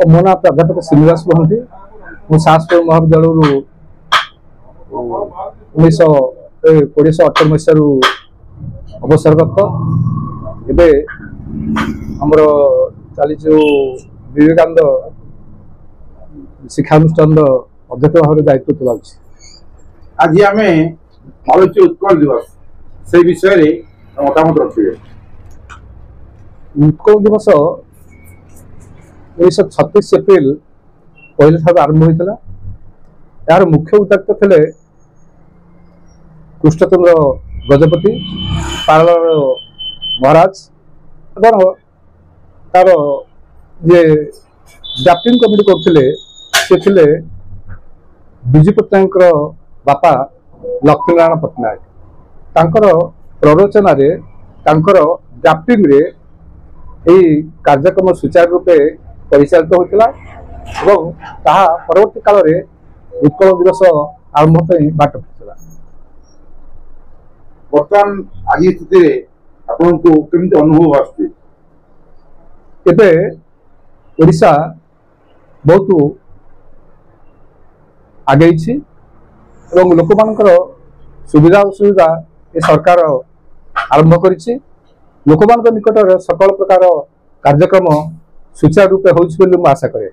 मो ना प्राध्यापक श्रीनिवास महंती मु साहसपुर महाविद्यालय 1918 मसीह अवसरगत एवं आमर चली जो विवेकानंद शिक्षानुष्ठान अध्यक्ष भाव दायित्व तुलाऊँ। आज आम मालुची उत्कल दिवस से विषय मतामत रखिए। उत्कल दिवस 1936 एप्रिल पहले ठार आरंभ होता। यार मुख्य उद्योक्त थे कृष्णचंद्र गजपति पारल महाराज तार जे ड्राफ्टिंग कमिटी करते विजु पट्टनायक बापा लक्ष्मीनारायण पट्टनायक तांकर प्ररोचन ड्राफ्टिंग रे यही कार्यक्रम सुचारू रूपे परिचालित होता और परवर्ती काल में उत्कल दिवस आरंभ बाट पड़ा। बर्तमान आज स्थिति आपको केमती अनुभव आबे ओडिशा बहुत आगे लोक मानकर सुविधा असुविधा ये सरकार आरंभ करिछि। लोक मान निकट सकल प्रकार कार्यक्रम सुचारू रूपे हो आशा करे।